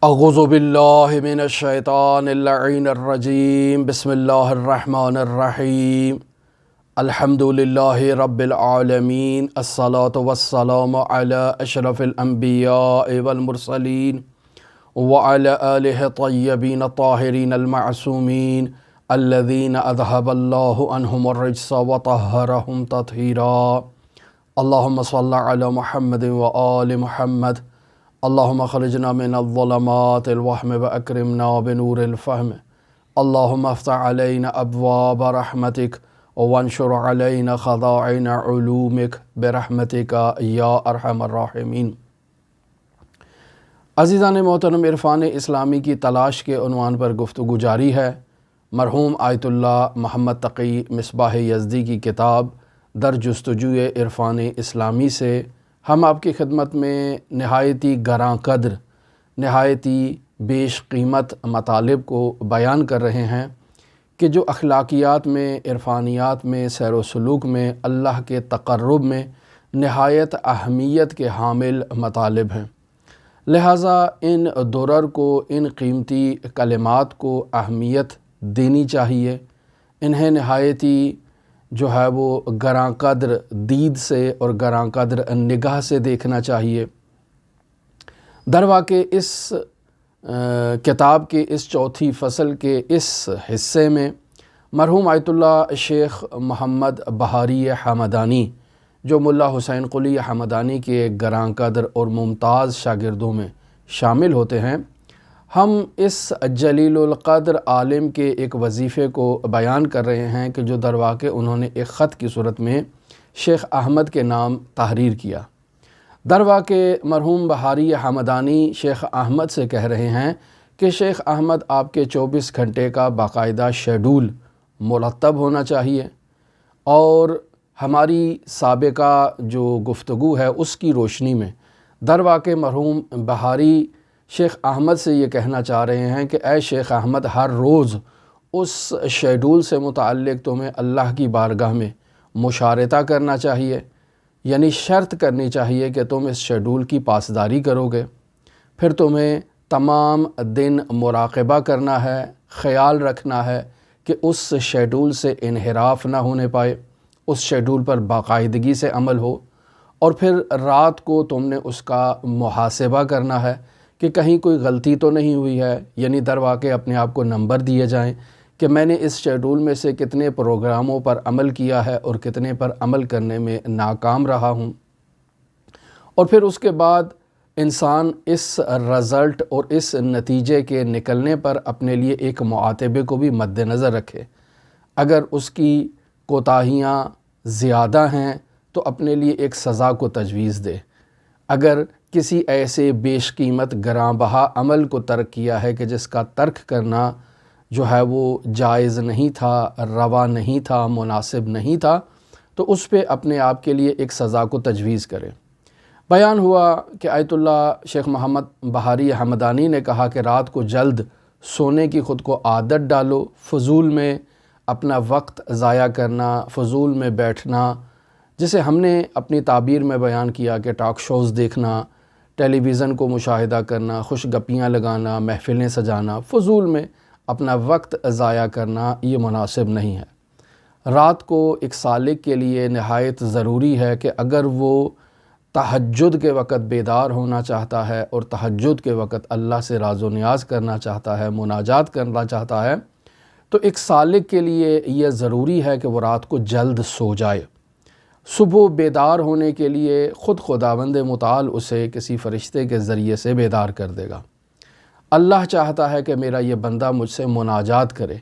اعوذ باللہ من الشیطان اللعین الرجیم بسم اللہ الرحمن الرحیم الحمد للہ رب العالمین الصلاة والسلام علی اشرف الانبیاء والمرسلین وعلی آلہ طیبین الطاہرین المعصومین الذین اذہب اللہ عنہم الرجس وطہرہم تطہیرا اللہم صلی علی محمد وآل محمد اللہم خرجنا من الظلمات الوہم واکرمنا بنور الفہم اللہم افتح علینا ابواب رحمتک وانشر علینا خزائن علومک برحمتک یا ارحم الراحمین۔ عزیزان محترم، عرفان اسلامی کی تلاش کے عنوان پر گفتگو جاری ہے۔ مرحوم آیت اللہ محمد تقی مصباح یزدی کی کتاب در جستجوء عرفان اسلامی سے ہم آپ کی خدمت میں نہایتی گراں قدر، نہایتی بیش قیمت مطالب کو بیان کر رہے ہیں کہ جو اخلاقیات میں، عرفانیات میں، سیر و سلوک میں، اللہ کے تقرب میں نہایت اہمیت کے حامل مطالب ہیں۔ لہٰذا ان درر کو، ان قیمتی کلمات کو اہمیت دینی چاہیے، انہیں نہایتی جو ہے وہ گراں قدر دید سے اور گراں قدر نگاہ سے دیکھنا چاہیے۔ در واقع اس کتاب کے اس چوتھی فصل کے اس حصے میں مرحوم آیت اللہ شیخ محمد بہاری حمدانی، جو ملا حسین قلی حمدانی کے گراں قدر اور ممتاز شاگردوں میں شامل ہوتے ہیں، ہم اس جلیل القدر عالم کے ایک وظیفے کو بیان کر رہے ہیں کہ جو در واقع انہوں نے ایک خط کی صورت میں شیخ احمد کے نام تحریر کیا۔ در واقع مرحوم بہاری حمدانی شیخ احمد سے کہہ رہے ہیں کہ شیخ احمد، آپ کے 24 گھنٹے کا باقاعدہ شیڈول مرتب ہونا چاہیے، اور ہماری سابقہ جو گفتگو ہے اس کی روشنی میں در واقع مرحوم بہاری شیخ احمد سے یہ کہنا چاہ رہے ہیں کہ اے شیخ احمد، ہر روز اس شیڈول سے متعلق تمہیں اللہ کی بارگاہ میں مشارطہ کرنا چاہیے، یعنی شرط کرنی چاہیے کہ تم اس شیڈول کی پاسداری کرو گے۔ پھر تمہیں تمام دن مراقبہ کرنا ہے، خیال رکھنا ہے کہ اس شیڈول سے انحراف نہ ہونے پائے، اس شیڈول پر باقاعدگی سے عمل ہو، اور پھر رات کو تم نے اس کا محاسبہ کرنا ہے کہ کہیں کوئی غلطی تو نہیں ہوئی ہے، یعنی در واقع اپنے آپ کو نمبر دیے جائیں کہ میں نے اس شیڈول میں سے کتنے پروگراموں پر عمل کیا ہے اور کتنے پر عمل کرنے میں ناکام رہا ہوں۔ اور پھر اس کے بعد انسان اس رزلٹ اور اس نتیجے کے نکلنے پر اپنے لیے ایک معاتبے کو بھی مد نظر رکھے۔ اگر اس کی کوتاہیاں زیادہ ہیں تو اپنے لیے ایک سزا کو تجویز دے۔ اگر کسی ایسے بیش قیمت گراں بہا عمل کو ترک کیا ہے کہ جس کا ترک کرنا جو ہے وہ جائز نہیں تھا، روا نہیں تھا، مناسب نہیں تھا، تو اس پہ اپنے آپ کے لیے ایک سزا کو تجویز کرے۔ بیان ہوا کہ آیت اللہ شیخ محمد بہاری حمدانی نے کہا کہ رات کو جلد سونے کی خود کو عادت ڈالو، فضول میں اپنا وقت ضائع کرنا، فضول میں بیٹھنا، جسے ہم نے اپنی تعبیر میں بیان کیا کہ ٹاک شوز دیکھنا، ٹیلی ویژن کو مشاہدہ کرنا، خوش گپیاں لگانا، محفلیں سجانا، فضول میں اپنا وقت ضائع کرنا، یہ مناسب نہیں ہے۔ رات کو ایک سالک کے لیے نہایت ضروری ہے کہ اگر وہ تہجد کے وقت بیدار ہونا چاہتا ہے اور تہجد کے وقت اللہ سے راز و نیاز کرنا چاہتا ہے، مناجات کرنا چاہتا ہے، تو ایک سالک کے لیے یہ ضروری ہے کہ وہ رات کو جلد سو جائے۔ صبح بیدار ہونے کے لیے خود خداوند متعال اسے کسی فرشتے کے ذریعے سے بیدار کر دے گا۔ اللہ چاہتا ہے کہ میرا یہ بندہ مجھ سے مناجات کرے،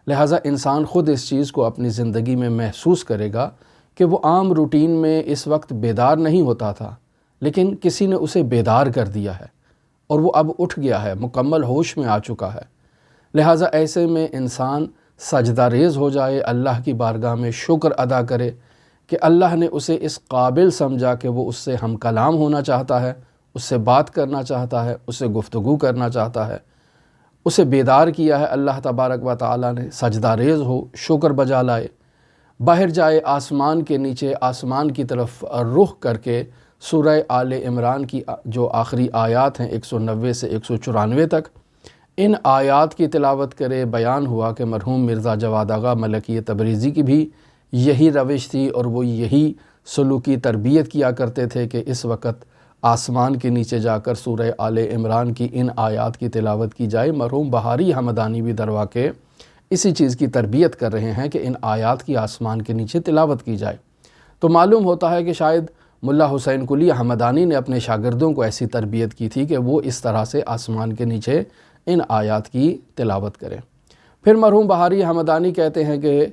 لہٰذا انسان خود اس چیز کو اپنی زندگی میں محسوس کرے گا کہ وہ عام روٹین میں اس وقت بیدار نہیں ہوتا تھا، لیکن کسی نے اسے بیدار کر دیا ہے اور وہ اب اٹھ گیا ہے، مکمل ہوش میں آ چکا ہے۔ لہٰذا ایسے میں انسان سجدہ ریز ہو جائے، اللہ کی بارگاہ میں شکر ادا کرے کہ اللہ نے اسے اس قابل سمجھا کہ وہ اس سے ہم کلام ہونا چاہتا ہے، اس سے بات کرنا چاہتا ہے، اس سے گفتگو کرنا چاہتا ہے، اسے بیدار کیا ہے اللہ تبارک و تعالیٰ نے۔ سجدہ ریز ہو، شکر بجا لائے، باہر جائے، آسمان کے نیچے، آسمان کی طرف رخ کر کے سورہ آل عمران کی جو آخری آیات ہیں 190 سے 194 تک، ان آیات کی تلاوت کرے۔ بیان ہوا کہ مرحوم مرزا جواد آغا ملکی تبریزی کی بھی یہی روش تھی اور وہ یہی سلوکی تربیت کیا کرتے تھے کہ اس وقت آسمان کے نیچے جا کر سورہ آل عمران کی ان آیات کی تلاوت کی جائے۔ مرحوم بہاری حمدانی بھی دروا کے اسی چیز کی تربیت کر رہے ہیں کہ ان آیات کی آسمان کے نیچے تلاوت کی جائے۔ تو معلوم ہوتا ہے کہ شاید ملا حسین قلی حمدانی نے اپنے شاگردوں کو ایسی تربیت کی تھی کہ وہ اس طرح سے آسمان کے نیچے ان آیات کی تلاوت کریں۔ پھر مرحوم بہاری حمدانی کہتے ہیں کہ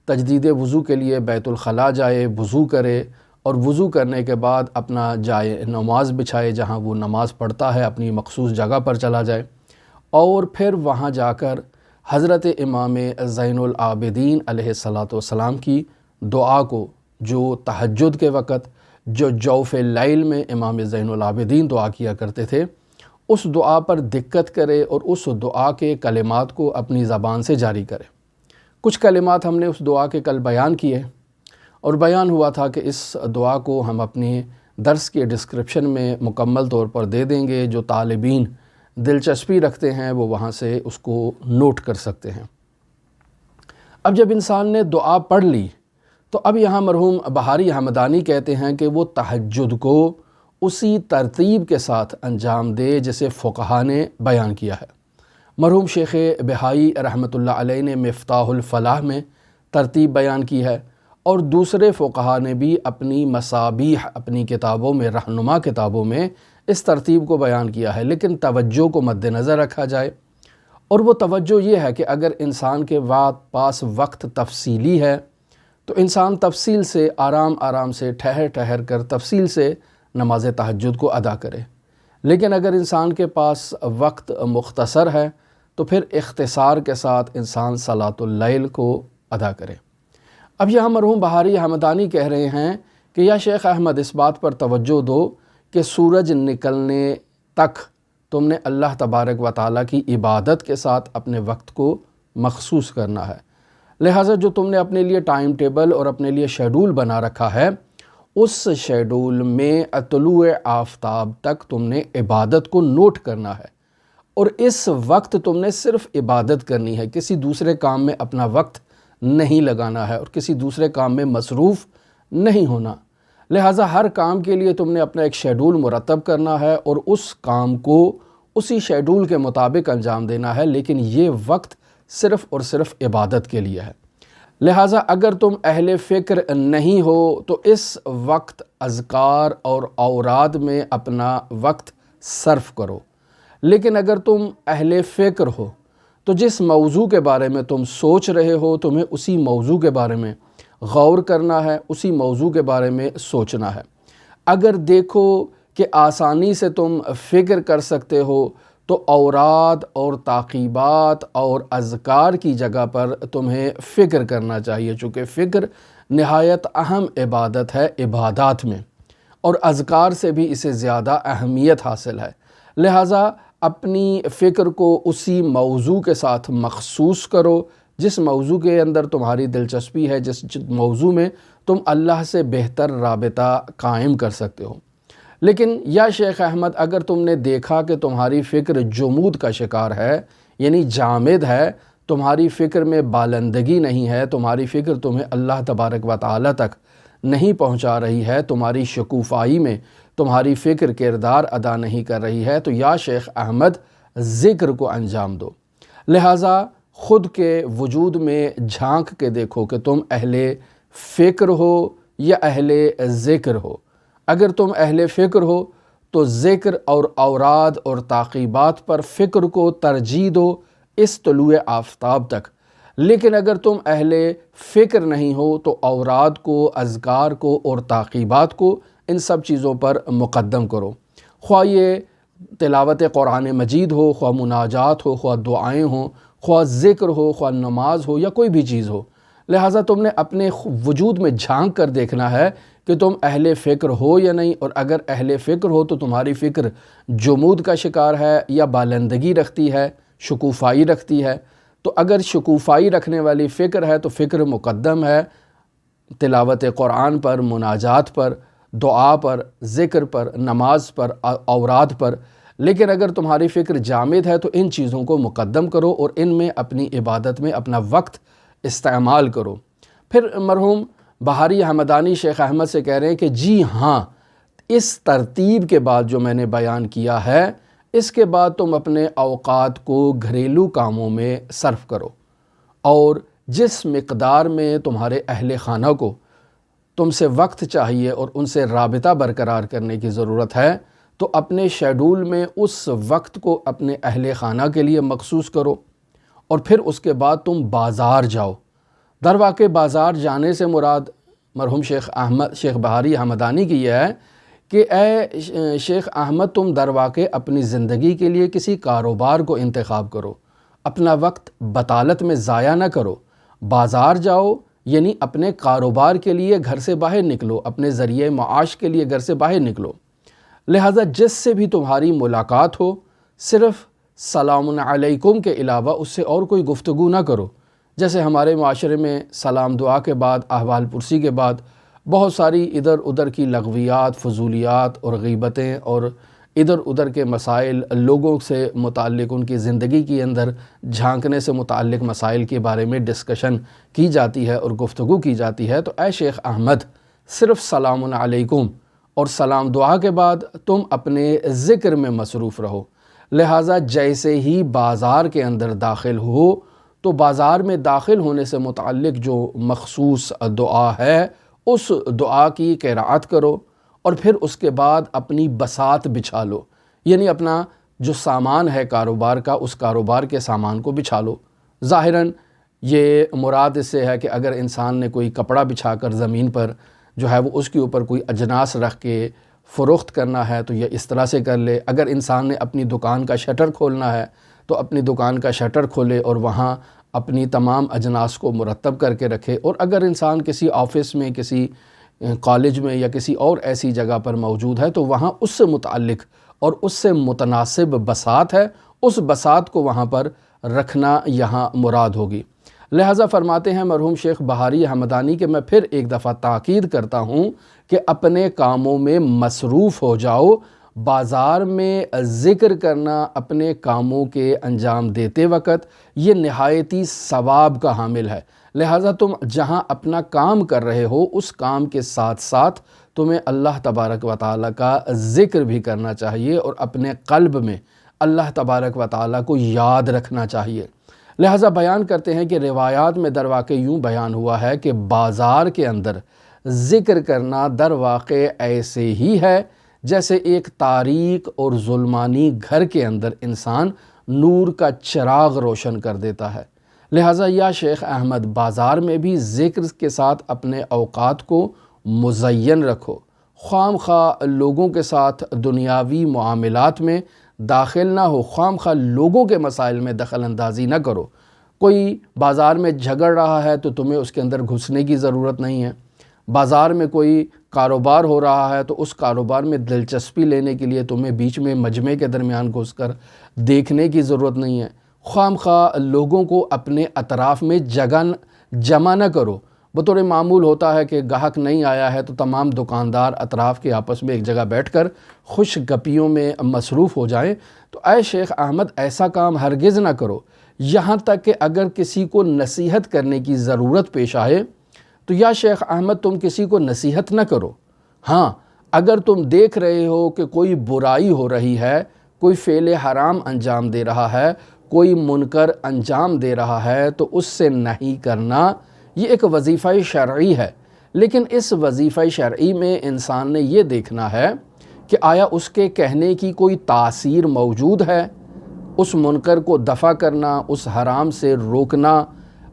تجدید وضو کے لیے بیت الخلاء جائے، وضو کرے اور وضو کرنے کے بعد اپنا جائے نماز بچھائے، جہاں وہ نماز پڑھتا ہے اپنی مخصوص جگہ پر چلا جائے، اور پھر وہاں جا کر حضرت امام زین العابدین علیہ السلام کی دعا کو، جو تہجد کے وقت جو جوف اللیل میں امام زین العابدین دعا کیا کرتے تھے، اس دعا پر دقت کرے اور اس دعا کے کلمات کو اپنی زبان سے جاری کرے۔ کچھ کلمات ہم نے اس دعا کے کل بیان کیے، اور بیان ہوا تھا کہ اس دعا کو ہم اپنے درس کے ڈسکرپشن میں مکمل طور پر دے دیں گے۔ جو طالبین دلچسپی رکھتے ہیں وہ وہاں سے اس کو نوٹ کر سکتے ہیں۔ اب جب انسان نے دعا پڑھ لی تو اب یہاں مرحوم بہاری حمدانی کہتے ہیں کہ وہ تہجد کو اسی ترتیب کے ساتھ انجام دے جسے فقہا نے بیان کیا ہے۔ مرحوم شیخ بہائی رحمۃ اللہ علیہ نے مفتاح الفلاح میں ترتیب بیان کی ہے، اور دوسرے فقہا نے بھی اپنی مصابیح اپنی کتابوں میں، رہنما کتابوں میں اس ترتیب کو بیان کیا ہے، لیکن توجہ کو مد نظر رکھا جائے، اور وہ توجہ یہ ہے کہ اگر انسان کے پاس وقت تفصیلی ہے تو انسان تفصیل سے آرام سے ٹھہر کر تفصیل سے نماز تہجد کو ادا کرے، لیکن اگر انسان کے پاس وقت مختصر ہے تو پھر اختصار کے ساتھ انسان صلاۃ اللیل کو ادا کرے۔ اب یہاں مرحوم بہاری حمدانی کہہ رہے ہیں کہ یا شیخ احمد اس بات پر توجہ دو کہ سورج نکلنے تک تم نے اللہ تبارک و تعالیٰ کی عبادت کے ساتھ اپنے وقت کو مخصوص کرنا ہے، لہٰذا جو تم نے اپنے لیے ٹائم ٹیبل اور اپنے لیے شیڈول بنا رکھا ہے، اس شیڈول میں طلوع آفتاب تک تم نے عبادت کو نوٹ کرنا ہے، اور اس وقت تم نے صرف عبادت کرنی ہے، کسی دوسرے کام میں اپنا وقت نہیں لگانا ہے اور کسی دوسرے کام میں مصروف نہیں ہونا۔ لہٰذا ہر کام کے لیے تم نے اپنا ایک شیڈول مرتب کرنا ہے اور اس کام کو اسی شیڈول کے مطابق انجام دینا ہے، لیکن یہ وقت صرف اور صرف عبادت کے لیے ہے۔ لہٰذا اگر تم اہل فکر نہیں ہو تو اس وقت اذکار اور اوراد میں اپنا وقت صرف کرو، لیکن اگر تم اہل فکر ہو تو جس موضوع کے بارے میں تم سوچ رہے ہو تمہیں اسی موضوع کے بارے میں غور کرنا ہے، اسی موضوع کے بارے میں سوچنا ہے۔ اگر دیکھو کہ آسانی سے تم فکر کر سکتے ہو تو اوراد اور تعقیبات اور اذکار کی جگہ پر تمہیں فکر کرنا چاہیے، چونکہ فکر نہایت اہم عبادت ہے عبادات میں، اور اذکار سے بھی اسے زیادہ اہمیت حاصل ہے۔ لہٰذا اپنی فکر کو اسی موضوع کے ساتھ مخصوص کرو جس موضوع کے اندر تمہاری دلچسپی ہے، جس موضوع میں تم اللہ سے بہتر رابطہ قائم کر سکتے ہو۔ لیکن یا شیخ احمد اگر تم نے دیکھا کہ تمہاری فکر جمود کا شکار ہے، یعنی جامد ہے، تمہاری فکر میں بالندگی نہیں ہے، تمہاری فکر تمہیں اللہ تبارک و تعالی تک نہیں پہنچا رہی ہے، تمہاری شکوفائی میں تمہاری فکر کردار ادا نہیں کر رہی ہے، تو یا شیخ احمد ذکر کو انجام دو۔ لہٰذا خود کے وجود میں جھانک کے دیکھو کہ تم اہل فکر ہو یا اہل ذکر ہو۔ اگر تم اہل فکر ہو تو ذکر اور اوراد اور تعقیبات پر فکر کو ترجیح دو اس طلوع آفتاب تک، لیکن اگر تم اہل فکر نہیں ہو تو اوراد کو، اذکار کو اور تعقیبات کو ان سب چیزوں پر مقدم کرو، خواہ یہ تلاوت قرآن مجید ہو، خواہ مناجات ہو، خواہ دعائیں ہوں، خواہ ذکر ہو، خواہ نماز ہو یا کوئی بھی چیز ہو۔ لہٰذا تم نے اپنے وجود میں جھانک کر دیکھنا ہے کہ تم اہل فکر ہو یا نہیں، اور اگر اہل فکر ہو تو تمہاری فکر جمود کا شکار ہے یا بالندگی رکھتی ہے، شکوفائی رکھتی ہے۔ تو اگر شکوفائی رکھنے والی فکر ہے تو فکر مقدم ہے تلاوت قرآن پر، مناجات پر، دعا پر، ذکر پر، نماز پر، اوراد پر، لیکن اگر تمہاری فکر جامد ہے تو ان چیزوں کو مقدم کرو اور ان میں اپنی عبادت میں اپنا وقت استعمال کرو۔ پھر مرحوم بہاری حمدانی شیخ احمد سے کہہ رہے ہیں کہ جی ہاں، اس ترتیب کے بعد جو میں نے بیان کیا ہے، اس کے بعد تم اپنے اوقات کو گھریلو کاموں میں صرف کرو، اور جس مقدار میں تمہارے اہل خانہ کو تم سے وقت چاہیے اور ان سے رابطہ برقرار کرنے کی ضرورت ہے، تو اپنے شیڈول میں اس وقت کو اپنے اہل خانہ کے لیے مخصوص کرو، اور پھر اس کے بعد تم بازار جاؤ۔ در واقع بازار جانے سے مراد مرحوم شیخ بہاری حمدانی کی یہ ہے کہ اے شیخ احمد، تم در واقع اپنی زندگی کے لیے کسی کاروبار کو انتخاب کرو، اپنا وقت بطالت میں ضائع نہ کرو، بازار جاؤ، یعنی اپنے کاروبار کے لیے گھر سے باہر نکلو، اپنے ذریعہ معاش کے لیے گھر سے باہر نکلو۔ لہٰذا جس سے بھی تمہاری ملاقات ہو، صرف سلام علیکم کے علاوہ اس سے اور کوئی گفتگو نہ کرو۔ جیسے ہمارے معاشرے میں سلام دعا کے بعد، احوال پرسی کے بعد بہت ساری ادھر ادھر کی لغویات، فضولیات اور غیبتیں اور ادھر ادھر کے مسائل، لوگوں سے متعلق ان کی زندگی کے اندر جھانکنے سے متعلق مسائل کے بارے میں ڈسکشن کی جاتی ہے اور گفتگو کی جاتی ہے۔ تو اے شیخ احمد، صرف سلام علیکم اور سلام دعا کے بعد تم اپنے ذکر میں مصروف رہو۔ لہٰذا جیسے ہی بازار کے اندر داخل ہو تو بازار میں داخل ہونے سے متعلق جو مخصوص دعا ہے، اس دعا کی قرأت کرو، اور پھر اس کے بعد اپنی بساط بچھا لو، یعنی اپنا جو سامان ہے کاروبار کا، اس کاروبار کے سامان کو بچھا لو۔ ظاہراً یہ مراد اس سے ہے کہ اگر انسان نے کوئی کپڑا بچھا کر زمین پر جو ہے وہ اس کے اوپر کوئی اجناس رکھ کے فروخت کرنا ہے تو یہ اس طرح سے کر لے۔ اگر انسان نے اپنی دکان کا شٹر کھولنا ہے تو اپنی دکان کا شٹر کھولے اور وہاں اپنی تمام اجناس کو مرتب کر کے رکھے۔ اور اگر انسان کسی آفس میں، کسی کالج میں یا کسی اور ایسی جگہ پر موجود ہے تو وہاں اس سے متعلق اور اس سے متناسب بساط ہے، اس بساط کو وہاں پر رکھنا یہاں مراد ہوگی۔ لہٰذا فرماتے ہیں مرحوم شیخ بہاری حمدانی کہ میں پھر ایک دفعہ تاکید کرتا ہوں کہ اپنے کاموں میں مصروف ہو جاؤ۔ بازار میں ذکر کرنا اپنے کاموں کے انجام دیتے وقت یہ نہایتی ثواب کا حامل ہے۔ لہٰذا تم جہاں اپنا کام کر رہے ہو، اس کام کے ساتھ ساتھ تمہیں اللہ تبارک و تعالیٰ کا ذکر بھی کرنا چاہیے اور اپنے قلب میں اللہ تبارک و تعالیٰ کو یاد رکھنا چاہیے۔ لہٰذا بیان کرتے ہیں کہ روایات میں در واقع یوں بیان ہوا ہے کہ بازار کے اندر ذکر کرنا در واقع ایسے ہی ہے جیسے ایک تاریک اور ظلمانی گھر کے اندر انسان نور کا چراغ روشن کر دیتا ہے۔ لہٰذا یا شیخ احمد، بازار میں بھی ذکر کے ساتھ اپنے اوقات کو مزین رکھو، خواہ مخواہ لوگوں کے ساتھ دنیاوی معاملات میں داخل نہ ہو، خواہ مخواہ لوگوں کے مسائل میں دخل اندازی نہ کرو۔ کوئی بازار میں جھگڑ رہا ہے تو تمہیں اس کے اندر گھسنے کی ضرورت نہیں ہے۔ بازار میں کوئی کاروبار ہو رہا ہے تو اس کاروبار میں دلچسپی لینے کے لیے تمہیں بیچ میں مجمع کے درمیان گھس کر دیکھنے کی ضرورت نہیں ہے۔ خواہ مخواہ لوگوں کو اپنے اطراف میں جمع نہ کرو۔ بطور معمول ہوتا ہے کہ گاہک نہیں آیا ہے تو تمام دکاندار اطراف کے آپس میں ایک جگہ بیٹھ کر خوش گپیوں میں مصروف ہو جائیں۔ تو اے شیخ احمد، ایسا کام ہرگز نہ کرو۔ یہاں تک کہ اگر کسی کو نصیحت کرنے کی ضرورت پیش آئے تو یا شیخ احمد تم کسی کو نصیحت نہ کرو۔ ہاں، اگر تم دیکھ رہے ہو کہ کوئی برائی ہو رہی ہے، کوئی فعل حرام انجام دے رہا ہے، کوئی منکر انجام دے رہا ہے تو اس سے نہیں کرنا، یہ ایک وظیفہ شرعی ہے۔ لیکن اس وظیفہ شرعی میں انسان نے یہ دیکھنا ہے کہ آیا اس کے کہنے کی کوئی تاثیر موجود ہے؟ اس منکر کو دفع کرنا، اس حرام سے روکنا،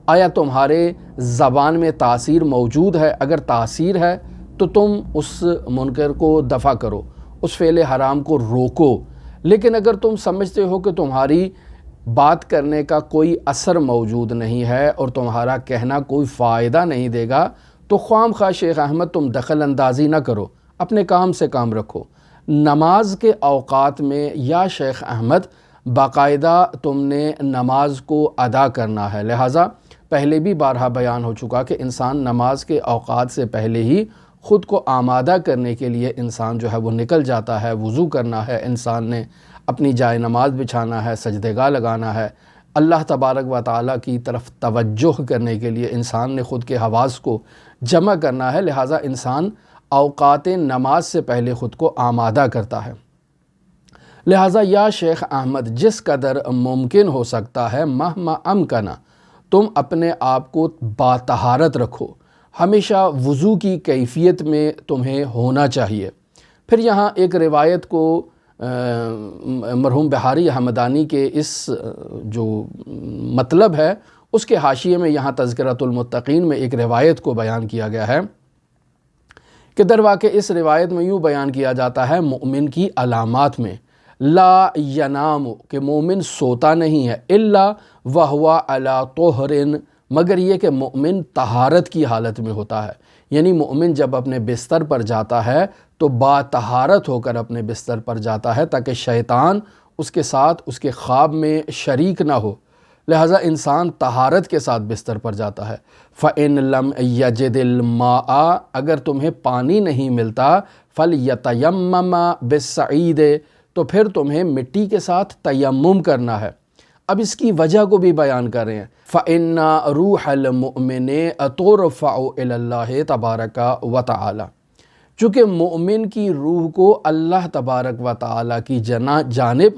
آیا تمہارے زبان میں تاثیر موجود ہے؟ اگر تاثیر ہے تو تم اس منکر کو دفع کرو، اس فعل حرام کو روکو۔ لیکن اگر تم سمجھتے ہو کہ تمہاری بات کرنے کا کوئی اثر موجود نہیں ہے اور تمہارا کہنا کوئی فائدہ نہیں دے گا تو خواہ مخواہ شیخ احمد تم دخل اندازی نہ کرو، اپنے کام سے کام رکھو۔ نماز کے اوقات میں یا شیخ احمد باقاعدہ تم نے نماز کو ادا کرنا ہے۔ لہٰذا پہلے بھی بارہا بیان ہو چکا کہ انسان نماز کے اوقات سے پہلے ہی خود کو آمادہ کرنے کے لیے انسان جو ہے وہ نکل جاتا ہے، وضو کرنا ہے، انسان نے اپنی جائے نماز بچھانا ہے، سجدگاہ لگانا ہے، اللہ تبارک و تعالیٰ کی طرف توجہ کرنے کے لیے انسان نے خود کے حواس کو جمع کرنا ہے، لہٰذا انسان اوقات نماز سے پہلے خود کو آمادہ کرتا ہے۔ لہٰذا یا شیخ احمد، جس قدر ممکن ہو سکتا ہے مہما امکنا تم اپنے آپ کو باطہارت رکھو، ہمیشہ وضو کی کیفیت میں تمہیں ہونا چاہیے۔ پھر یہاں ایک روایت کو مرحوم بہاری حمدانی کے اس جو مطلب ہے اس کے حاشیے میں یہاں تذکرۃ المتقین میں ایک روایت کو بیان کیا گیا ہے کہ در واقع اس روایت میں یوں بیان کیا جاتا ہے مومن کی علامات میں لا ینام کہ مومن سوتا نہیں ہے، الا وہو علی طہر مگر یہ کہ مومن طہارت کی حالت میں ہوتا ہے، یعنی مومن جب اپنے بستر پر جاتا ہے تو با طہارت ہو کر اپنے بستر پر جاتا ہے تاکہ شیطان اس کے ساتھ اس کے خواب میں شریک نہ ہو، لہٰذا انسان طہارت کے ساتھ بستر پر جاتا ہے۔ فَإِن لَمْ يَجِدِ الْمَاءَ اگر تمہیں پانی نہیں ملتا فَلْيَتَيَمَّمَ بِالصَّعِيدِ تو پھر تمہیں مٹی کے ساتھ تیمم کرنا ہے۔ اب اس کی وجہ کو بھی بیان کر رہے ہیں، فَإِنَّ رُوحَ الْمُؤْمِنِ تُرْفَعُ إِلَى اللَّهِ تَبَارَكَ وَتَعَالَى چونکہ مومن کی روح کو اللہ تبارک و تعالیٰ کی جانب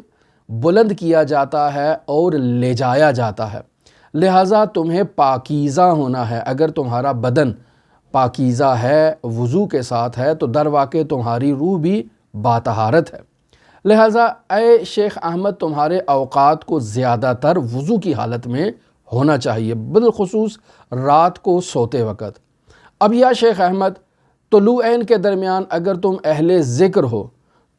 بلند کیا جاتا ہے اور لے جایا جاتا ہے، لہٰذا تمہیں پاکیزہ ہونا ہے۔ اگر تمہارا بدن پاکیزہ ہے، وضو کے ساتھ ہے، تو در واقع تمہاری روح بھی باطہارت ہے، لہٰذا اے شیخ احمد تمہارے اوقات کو زیادہ تر وضو کی حالت میں ہونا چاہیے، بالخصوص رات کو سوتے وقت۔ اب یا شیخ احمد طلوعین کے درمیان اگر تم اہل ذکر ہو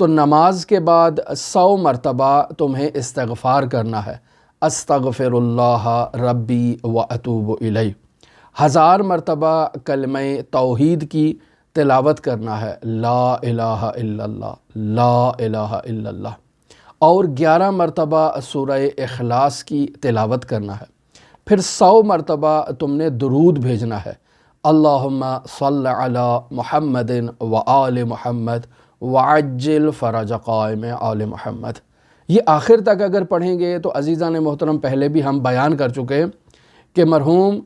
تو نماز کے بعد 100 مرتبہ تمہیں استغفار کرنا ہے، استغفر اللہ ربی و اتوب الیہ، 1000 مرتبہ کلمہ توحید کی تلاوت کرنا ہے، لا الہ الا اللہ، لا الہ الا اللہ، اور 11 مرتبہ سورہ اخلاص کی تلاوت کرنا ہے۔ پھر 100 مرتبہ تم نے درود بھیجنا ہے، اللہم صل علی محمد و آل محمد وعجل فرج قائم آل محمد۔ یہ آخر تک اگر پڑھیں گے تو عزیزان محترم پہلے بھی ہم بیان کر چکے کہ مرحوم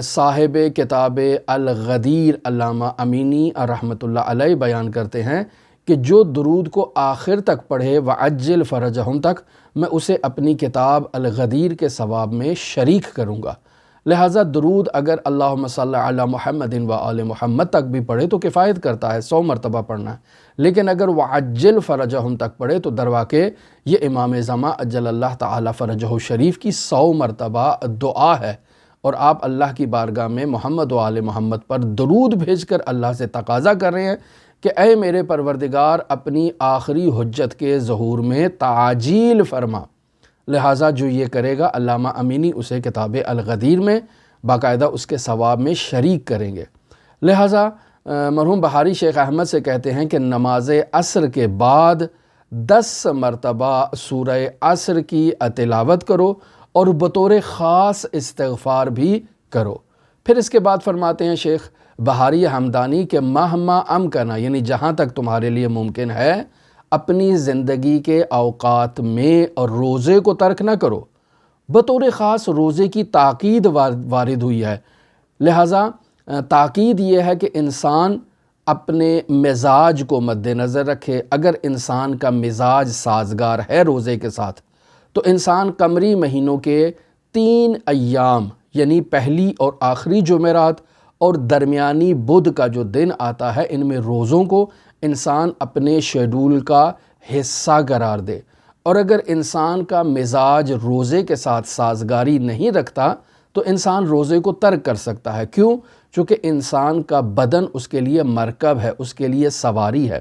صاحب کتاب الغدیر علامہ امینی رحمۃ اللہ علیہ بیان کرتے ہیں کہ جو درود کو آخر تک پڑھے وعجل فرجہم تک، میں اسے اپنی کتاب الغدیر کے ثواب میں شریک کروں گا، لہٰذا درود اگر اللہم صلی علی محمد و آل محمد تک بھی پڑھے تو کفایت کرتا ہے، 100 مرتبہ پڑھنا ہے، لیکن اگر وعجل فرجہم تک پڑھے تو در واقع یہ امام زمان عجل اللہ تعالی فرجہ شریف کی 100 مرتبہ دعا ہے، اور آپ اللہ کی بارگاہ میں محمد و آل محمد پر درود بھیج کر اللہ سے تقاضا کر رہے ہیں کہ اے میرے پروردگار اپنی آخری حجت کے ظہور میں تعجیل فرما، لہٰذا جو یہ کرے گا علامہ امینی اسے کتاب الغدیر میں باقاعدہ اس کے ثواب میں شریک کریں گے۔ لہٰذا مرحوم بہاری شیخ احمد سے کہتے ہیں کہ نماز عصر کے بعد 10 مرتبہ سورہ عصر کی تلاوت کرو اور بطور خاص استغفار بھی کرو۔ پھر اس کے بعد فرماتے ہیں شیخ بہاری حمدانی کہ مہما امکنا یعنی جہاں تک تمہارے لیے ممکن ہے اپنی زندگی کے اوقات میں اور روزے کو ترک نہ کرو، بطور خاص روزے کی تاکید وارد ہوئی ہے، لہٰذا تاکید یہ ہے کہ انسان اپنے مزاج کو مد نظر رکھے۔ اگر انسان کا مزاج سازگار ہے روزے کے ساتھ تو انسان قمری مہینوں کے 3 ایام یعنی پہلی اور آخری جمعرات اور درمیانی بدھ کا جو دن آتا ہے ان میں روزوں کو انسان اپنے شیڈول کا حصہ قرار دے، اور اگر انسان کا مزاج روزے کے ساتھ سازگاری نہیں رکھتا تو انسان روزے کو ترک کر سکتا ہے۔ کیوں؟ چونکہ انسان کا بدن اس کے لیے مرکب ہے، اس کے لیے سواری ہے،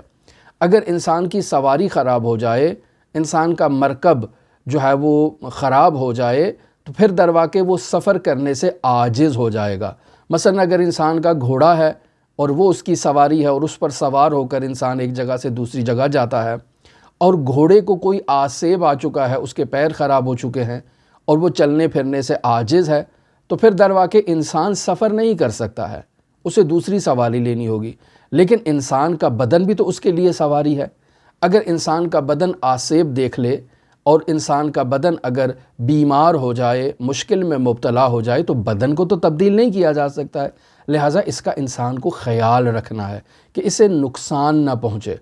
اگر انسان کی سواری خراب ہو جائے، انسان کا مرکب جو ہے وہ خراب ہو جائے تو پھر در واقع وہ سفر کرنے سے عاجز ہو جائے گا۔ مثلا اگر انسان کا گھوڑا ہے اور وہ اس کی سواری ہے اور اس پر سوار ہو کر انسان ایک جگہ سے دوسری جگہ جاتا ہے اور گھوڑے کو کوئی آسیب آ چکا ہے، اس کے پیر خراب ہو چکے ہیں اور وہ چلنے پھرنے سے عاجز ہے، تو پھر در واقع انسان سفر نہیں کر سکتا ہے، اسے دوسری سواری لینی ہوگی۔ لیکن انسان کا بدن بھی تو اس کے لیے سواری ہے۔ اگر انسان کا بدن آسیب دیکھ لے اور انسان کا بدن اگر بیمار ہو جائے، مشکل میں مبتلا ہو جائے، تو بدن کو تو تبدیل نہیں کیا جا سکتا ہے، لہٰذا اس کا انسان کو خیال رکھنا ہے کہ اسے نقصان نہ پہنچے۔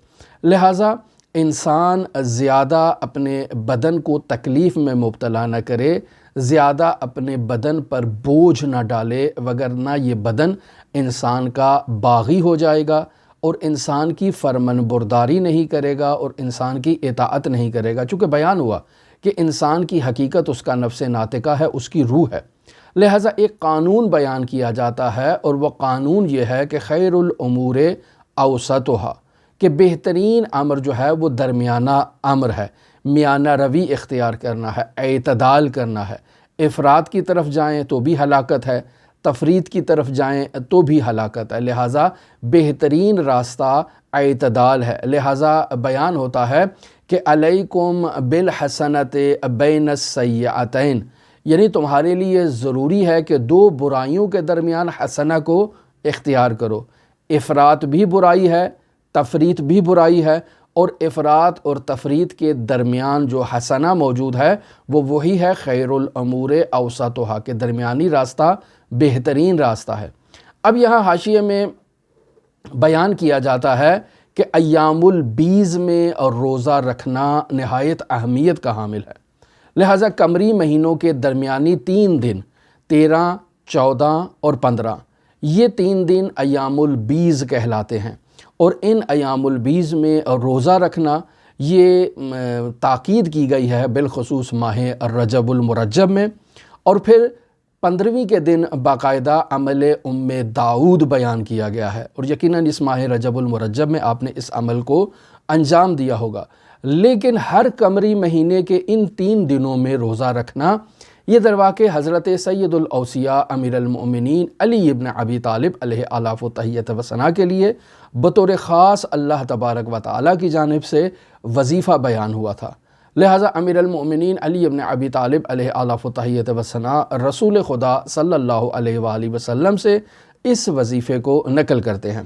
لہٰذا انسان زیادہ اپنے بدن کو تکلیف میں مبتلا نہ کرے، زیادہ اپنے بدن پر بوجھ نہ ڈالے، وگرنہ یہ بدن انسان کا باغی ہو جائے گا اور انسان کی فرمان برداری نہیں کرے گا اور انسان کی اطاعت نہیں کرے گا، چونکہ بیان ہوا کہ انسان کی حقیقت اس کا نفس ناطقہ ہے، اس کی روح ہے۔ لہٰذا ایک قانون بیان کیا جاتا ہے اور وہ قانون یہ ہے کہ خیر الامور اوسطھا، کہ بہترین امر جو ہے وہ درمیانہ امر ہے، میانہ روی اختیار کرنا ہے، اعتدال کرنا ہے۔ افراط کی طرف جائیں تو بھی ہلاکت ہے، تفریط کی طرف جائیں تو بھی ہلاکت ہے، لہٰذا بہترین راستہ اعتدال ہے۔ لہٰذا بیان ہوتا ہے کہ علیکم بالحسنۃ بین السیئتین، یعنی تمہارے لیے ضروری ہے کہ دو برائیوں کے درمیان حسنہ کو اختیار کرو۔ افراط بھی برائی ہے، تفریط بھی برائی ہے، اور افراط اور تفریط کے درمیان جو حسنہ موجود ہے وہ وہی ہے خیر الامور اوسطھا، کہ درمیانی راستہ بہترین راستہ ہے۔ اب یہاں حاشیے میں بیان کیا جاتا ہے کہ ایام البیض میں روزہ رکھنا نہایت اہمیت کا حامل ہے، لہٰذا قمری مہینوں کے درمیانی 3 دن 13، 14 اور 15، یہ 3 دن ایام البیض کہلاتے ہیں، اور ان ایام البیض میں روزہ رکھنا یہ تاکید کی گئی ہے بالخصوص ماہ رجب المرجب میں، اور پھر 15ویں کے دن باقاعدہ عمل داؤد بیان کیا گیا ہے، اور یقیناً اس ماہ رجب المرجب میں آپ نے اس عمل کو انجام دیا ہوگا۔ لیکن ہر قمری مہینے کے ان 3 دنوں میں روزہ رکھنا یہ درواقع حضرت سید الاوصیاء امیر المؤمنین علی ابن ابی طالب علیہ آلاف و تحیت و ثنا کے لیے بطور خاص اللہ تبارک و تعالیٰ کی جانب سے وظیفہ بیان ہوا تھا۔ لہٰذا امیر المؤمنین علی ابن ابی طالب علیہ آلاف و تحیت و ثنا رسول خدا صلی اللہ علیہ وآلہ وسلم سے اس وظیفے کو نقل کرتے ہیں۔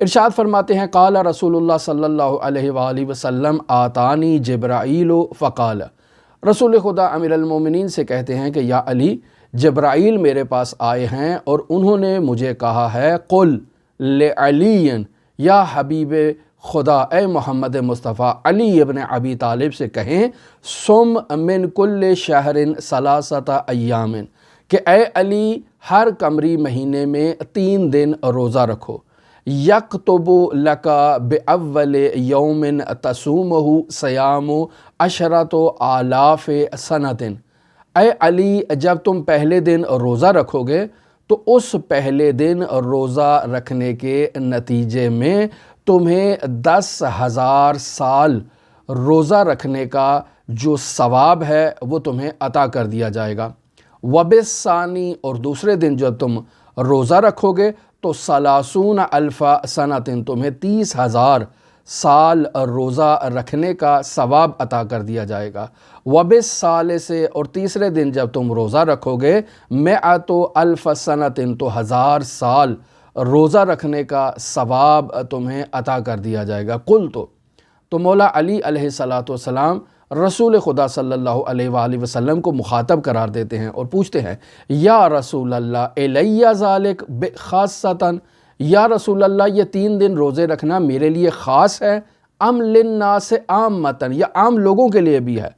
ارشاد فرماتے ہیں قال رسول اللہ صلی اللہ علیہ وآلہ وسلم آتانی جبرائیل فقال، رسول خدا امیر المومنین سے کہتے ہیں کہ یا علی، جبرائیل میرے پاس آئے ہیں اور انہوں نے مجھے کہا ہے قل لعلی، یا حبیب خدا اے محمد مصطفیٰ علی ابن ابی طالب سے کہیں سم من کل شہر ثلاثۃ ایام، کہ اے علی ہر قمری مہینے میں 3 دن روزہ رکھو، یکتب لک باول یوم تصومہ صیام عشرۃ آلاف سنۃ، اے علی جب تم پہلے دن روزہ رکھو گے تو اس پہلے دن روزہ رکھنے کے نتیجے میں تمہیں 10,000 سال روزہ رکھنے کا جو ثواب ہے وہ تمہیں عطا کر دیا جائے گا۔ وبالثانی، اور دوسرے دن جب تم روزہ رکھو گے تو 30,000 سنۃ، تمہیں 30,000 سال روزہ رکھنے کا ثواب عطا کر دیا جائے گا۔ وبالثالث، اور تیسرے دن جب تم روزہ رکھو گے 100,000 سنۃ، تو 1000 سال روزہ رکھنے کا ثواب تمہیں عطا کر دیا جائے گا۔ قل تو مولا علی علیہ السلام رسول خدا صلی اللہ علیہ وآلہ وسلم کو مخاطب قرار دیتے ہیں اور پوچھتے ہیں یا رسول اللہ الیہ ذالک خاصتاً، یا رسول اللہ یہ 3 دن روزے رکھنا میرے لیے خاص ہے، ام للناس عامۃ، یا عام لوگوں کے لیے بھی ہے؟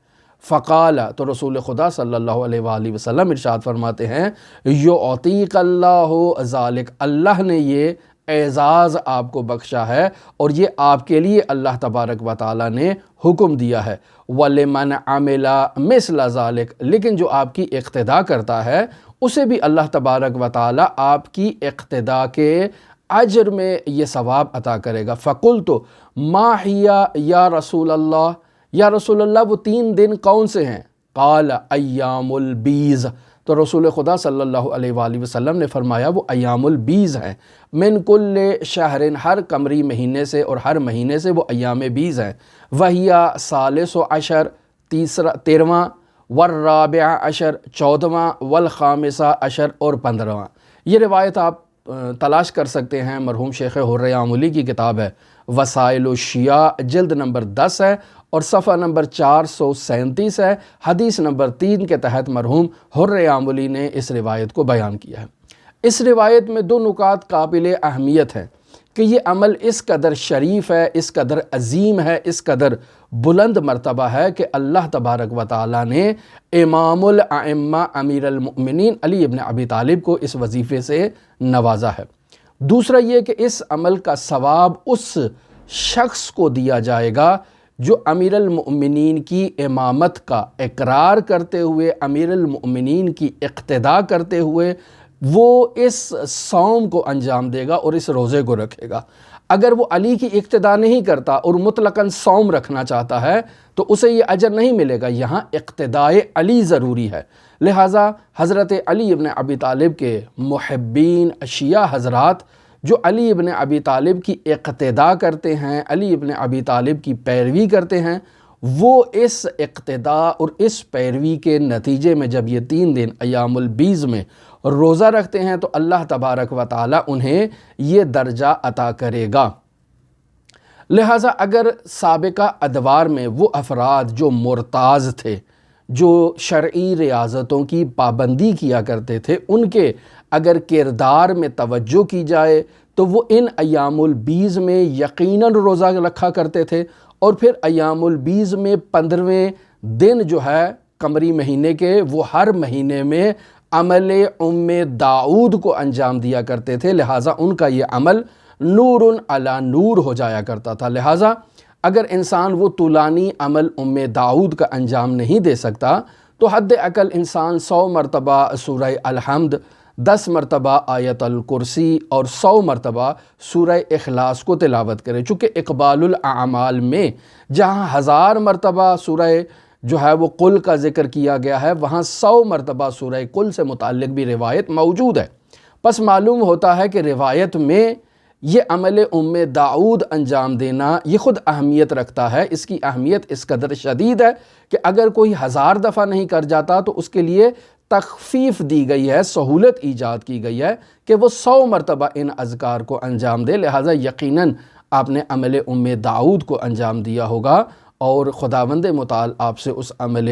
فقال، تو رسول خدا صلی اللہ علیہ وآلہ وسلم ارشاد فرماتے ہیں یعطیک اللہ ذالک، اللہ نے یہ اعزاز آپ کو بخشا ہے اور یہ آپ کے لیے اللہ تبارک و تعالیٰ نے حکم دیا ہے۔ وَلِمَنْ عَمِلَ مِثْلَ ذَلِكَ، لیکن جو آپ کی اقتداء کرتا ہے اسے بھی اللہ تبارک و تعالیٰ آپ کی اقتداء کے اجر میں یہ ثواب عطا کرے گا۔ فَقُلْتُ مَا هِيَ یا رسول اللہ، یا رسول اللہ وہ 3 دن کون سے ہیں؟ قال ایام البیض، تو رسول خدا صلی اللہ علیہ وآلہ وسلم نے فرمایا وہ ایام البیض ہیں، من کل شہر، ہر قمری مہینے سے اور ہر مہینے سے وہ ایام بیض ہیں۔ وہیا ثالث عشر، 13واں، والرابع عشر، 14واں، والخامسہ عشر، اور 15واں۔ یہ روایت آپ تلاش کر سکتے ہیں، مرحوم شیخ حر آملی کی کتاب ہے وسائل الشیعہ، جلد نمبر 10 ہے اور صفحہ نمبر 437 ہے، حدیث نمبر 3 کے تحت مرحوم حر آملی نے اس روایت کو بیان کیا ہے۔ اس روایت میں 2 نکات قابل اہمیت ہیں کہ یہ عمل اس قدر شریف ہے، اس قدر عظیم ہے، اس قدر بلند مرتبہ ہے کہ اللہ تبارک و تعالیٰ نے امام الائمہ امیر المؤمنین علی ابن ابی طالب کو اس وظیفے سے نوازا ہے۔ دوسرا یہ کہ اس عمل کا ثواب اس شخص کو دیا جائے گا جو امیر المؤمنین کی امامت کا اقرار کرتے ہوئے، امیر المؤمنین کی اقتداء کرتے ہوئے وہ اس صوم کو انجام دے گا اور اس روزے کو رکھے گا۔ اگر وہ علی کی اقتداء نہیں کرتا اور مطلقاً صوم رکھنا چاہتا ہے تو اسے یہ اجر نہیں ملے گا، یہاں اقتداء علی ضروری ہے۔ لہٰذا حضرت علی ابن ابی طالب کے محبین شیعہ حضرات جو علی ابن ابی طالب کی اقتداء کرتے ہیں، علی ابن ابی طالب کی پیروی کرتے ہیں، وہ اس اقتداء اور اس پیروی کے نتیجے میں جب یہ 3 دن ایام البیض میں روزہ رکھتے ہیں تو اللہ تبارک و تعالی انہیں یہ درجہ عطا کرے گا۔ لہٰذا اگر سابقہ ادوار میں وہ افراد جو مرتاض تھے، جو شرعی ریاضتوں کی پابندی کیا کرتے تھے، ان کے اگر کردار میں توجہ کی جائے تو وہ ان ایام البیض میں یقیناً روزہ رکھا کرتے تھے، اور پھر ایام البیض میں 15ویں دن جو ہے قمری مہینے کے، وہ ہر مہینے میں عمل داؤد کو انجام دیا کرتے تھے۔ لہٰذا ان کا یہ عمل نور علی نور ہو جایا کرتا تھا۔ لہٰذا اگر انسان وہ طولانی عمل داؤد کا انجام نہیں دے سکتا تو حد اقل انسان 100 مرتبہ سورہ الحمد، 10 مرتبہ آیت الکرسی اور 100 مرتبہ سورہ اخلاص کو تلاوت کرے۔ چونکہ اقبال الاعمال میں جہاں 1000 مرتبہ سورہ جو ہے وہ قل کا ذکر کیا گیا ہے، وہاں 100 مرتبہ سورہ قل سے متعلق بھی روایت موجود ہے۔ پس معلوم ہوتا ہے کہ روایت میں یہ عمل داؤد انجام دینا یہ خود اہمیت رکھتا ہے۔ اس کی اہمیت اس قدر شدید ہے کہ اگر کوئی 1000 دفعہ نہیں کر جاتا تو اس کے لیے تخفیف دی گئی ہے، سہولت ایجاد کی گئی ہے کہ وہ 100 مرتبہ ان اذکار کو انجام دے۔ لہٰذا یقیناً آپ نے عمل داؤد کو انجام دیا ہوگا اور خداوند متعال آپ سے اس عمل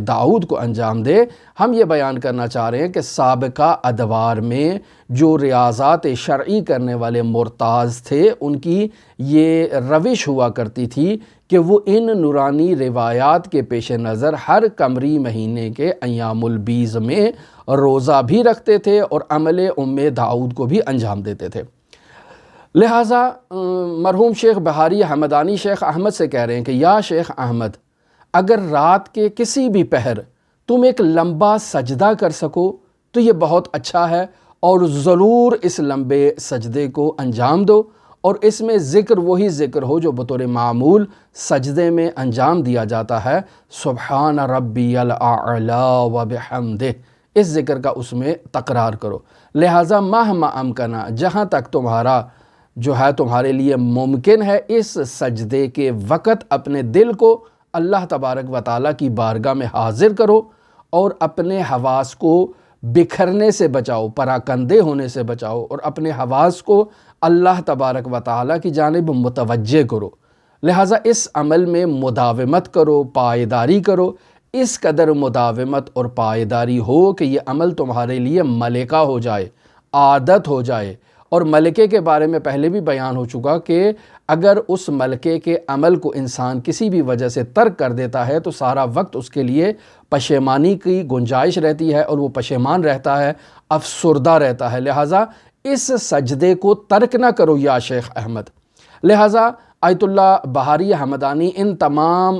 داؤد کو انجام دے۔ ہم یہ بیان کرنا چاہ رہے ہیں کہ سابقہ ادوار میں جو ریاضات شرعی کرنے والے مرتاض تھے، ان کی یہ روش ہوا کرتی تھی کہ وہ ان نورانی روایات کے پیش نظر ہر قمری مہینے کے ایام البیض میں روزہ بھی رکھتے تھے اور عمل داؤد کو بھی انجام دیتے تھے۔ لہٰذا مرحوم شیخ بہاری حمدانی شیخ احمد سے کہہ رہے ہیں کہ یا شیخ احمد، اگر رات کے کسی بھی پہر تم ایک لمبا سجدہ کر سکو تو یہ بہت اچھا ہے، اور ضرور اس لمبے سجدے کو انجام دو، اور اس میں ذکر وہی ذکر ہو جو بطور معمول سجدے میں انجام دیا جاتا ہے، سبحان ربی الاعلی و بحمدہ، اس ذکر کا اس میں تکرار کرو۔ لہٰذا مہما امکنا، جہاں تک تمہارا جو ہے تمہارے لیے ممکن ہے، اس سجدے کے وقت اپنے دل کو اللہ تبارک و تعالیٰ کی بارگاہ میں حاضر کرو اور اپنے حواس کو بکھرنے سے بچاؤ، پراکندے ہونے سے بچاؤ، اور اپنے حواس کو اللہ تبارک و تعالیٰ کی جانب متوجہ کرو۔ لہٰذا اس عمل میں مداومت کرو، پائیداری کرو، اس قدر مداومت اور پائیداری ہو کہ یہ عمل تمہارے لیے ملکہ ہو جائے، عادت ہو جائے۔ اور ملکے کے بارے میں پہلے بھی بیان ہو چکا کہ اگر اس ملکے کے عمل کو انسان کسی بھی وجہ سے ترک کر دیتا ہے تو سارا وقت اس کے لیے پشیمانی کی گنجائش رہتی ہے اور وہ پشیمان رہتا ہے، افسردہ رہتا ہے۔ لہٰذا اس سجدے کو ترک نہ کرو یا شیخ احمد۔ لہٰذا آیت اللہ بہاری حمدانی ان تمام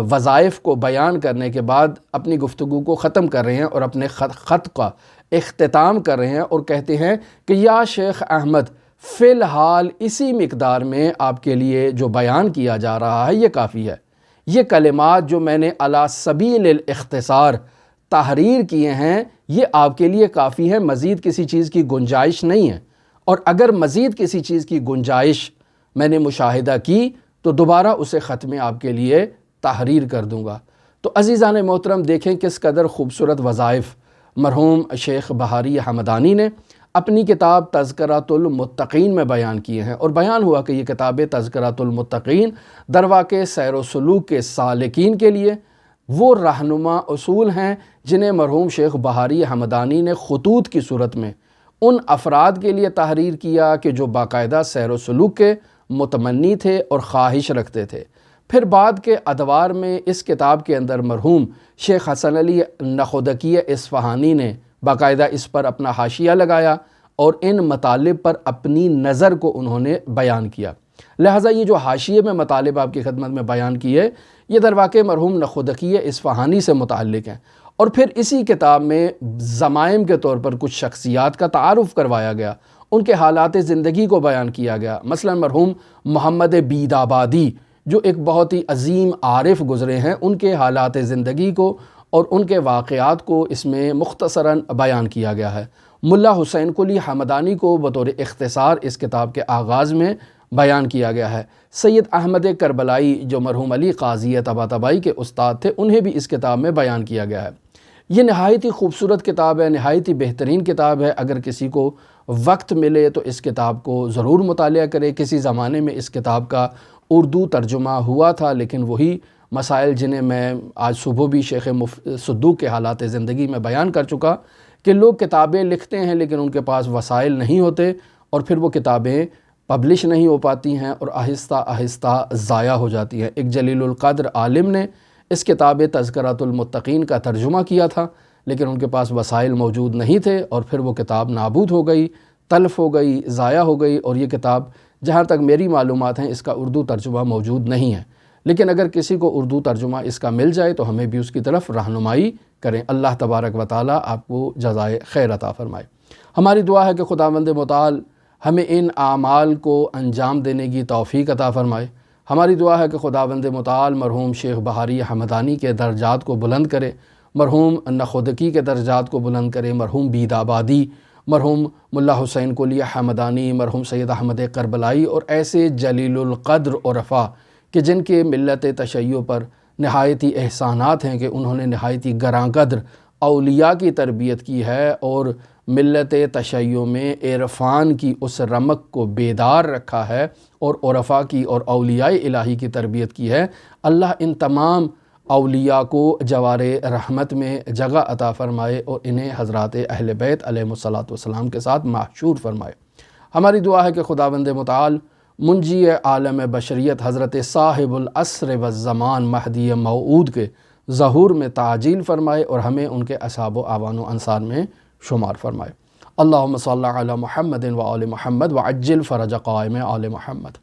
وظائف کو بیان کرنے کے بعد اپنی گفتگو کو ختم کر رہے ہیں اور اپنے خط کا اختتام کر رہے ہیں اور کہتے ہیں کہ یا شیخ احمد، فی الحال اسی مقدار میں آپ کے لیے جو بیان کیا جا رہا ہے یہ کافی ہے۔ یہ کلمات جو میں نے علی سبیل الاختصار تحریر کیے ہیں یہ آپ کے لیے کافی ہے، مزید کسی چیز کی گنجائش نہیں ہے، اور اگر مزید کسی چیز کی گنجائش میں نے مشاہدہ کی تو دوبارہ اسے خط میں آپ کے لیے تحریر کر دوں گا۔ تو عزیزان محترم، دیکھیں کس قدر خوبصورت وظائف مرحوم شیخ بہاری حمدانی نے اپنی کتاب تذکرۃ المتقین میں بیان کیے ہیں، اور بیان ہوا کہ یہ کتاب تذکرۃ المتقین درواقع سیر و سلوک کے سالکین کے لیے وہ رہنما اصول ہیں جنہیں مرحوم شیخ بہاری حمدانی نے خطوط کی صورت میں ان افراد کے لیے تحریر کیا کہ جو باقاعدہ سیر و سلوک کے متمنی تھے اور خواہش رکھتے تھے۔ پھر بعد کے ادوار میں اس کتاب کے اندر مرحوم شیخ حسن علی نخودکی اصفہانی نے باقاعدہ اس پر اپنا حاشیہ لگایا اور ان مطالب پر اپنی نظر کو انہوں نے بیان کیا۔ لہٰذا یہ جو حاشیے میں مطالب آپ کی خدمت میں بیان کیے یہ درواقع مرحوم نخودکی اصفہانی سے متعلق ہیں، اور پھر اسی کتاب میں ضمائم کے طور پر کچھ شخصیات کا تعارف کروایا گیا، ان کے حالات زندگی کو بیان کیا گیا۔ مثلا مرحوم محمد بید آبادی جو ایک بہت ہی عظیم عارف گزرے ہیں، ان کے حالات زندگی کو اور ان کے واقعات کو اس میں مختصراً بیان کیا گیا ہے۔ ملا حسین قلی حمدانی کو بطور اختصار اس کتاب کے آغاز میں بیان کیا گیا ہے۔ سید احمد کربلائی جو مرحوم علی قاضی طباطبائی کے استاد تھے، انہیں بھی اس کتاب میں بیان کیا گیا ہے۔ یہ نہایت ہی خوبصورت کتاب ہے، نہایت ہی بہترین کتاب ہے۔ اگر کسی کو وقت ملے تو اس کتاب کو ضرور مطالعہ کرے۔ کسی زمانے میں اس کتاب کا اردو ترجمہ ہوا تھا، لیکن وہی مسائل جنہیں میں آج صبح بھی شیخ صدوق کے حالات زندگی میں بیان کر چکا کہ لوگ کتابیں لکھتے ہیں لیکن ان کے پاس وسائل نہیں ہوتے، اور پھر وہ کتابیں پبلش نہیں ہو پاتی ہیں اور آہستہ آہستہ ضائع ہو جاتی ہیں۔ ایک جلیل القدر عالم نے اس کتاب تذکرۃ المتقین کا ترجمہ کیا تھا، لیکن ان کے پاس وسائل موجود نہیں تھے، اور پھر وہ کتاب نابود ہو گئی، تلف ہو گئی، ضائع ہو گئی، اور یہ کتاب جہاں تک میری معلومات ہیں اس کا اردو ترجمہ موجود نہیں ہے۔ لیکن اگر کسی کو اردو ترجمہ اس کا مل جائے تو ہمیں بھی اس کی طرف رہنمائی کریں۔ اللہ تبارک و تعالیٰ آپ کو جزائے خیر عطا فرمائے۔ ہماری دعا ہے کہ خداوند متعال ہمیں ان اعمال کو انجام دینے کی توفیق عطا فرمائے۔ ہماری دعا ہے کہ خداوند متعال مرحوم شیخ بہاری حمدانی کے درجات کو بلند کرے، مرحوم نخودکی کے درجات کو بلند کرے، مرحوم بید آبادی، مرحوم ملا حسین قلی حمدانی، مرحوم سید احمد کربلائی اور ایسے جلیل القدر عرفاء کہ جن کے ملت تشیع پر نہایت ہی احسانات ہیں کہ انہوں نے نہایت ہی گراں قدر اولیاء کی تربیت کی ہے اور ملت تشیع میں عرفان کی اس رمق کو بیدار رکھا ہے اور عرفاء کی اور اولیاء الہی کی تربیت کی ہے۔ اللہ ان تمام اولیاء کو جوار رحمت میں جگہ عطا فرمائے اور انہیں حضرات اہل بیت علیہم الصلاۃ والسلام کے ساتھ محشور فرمائے۔ ہماری دعا ہے کہ خداوند متعال منجی عالم بشریت حضرت صاحب العصر والزمان مہدی موعود کے ظہور میں تعجیل فرمائے اور ہمیں ان کے اصحاب و اعوان و انصار میں شمار فرمائے۔ اللہم صلی علی محمد و آل محمد وعجل فرج قائم آل محمد۔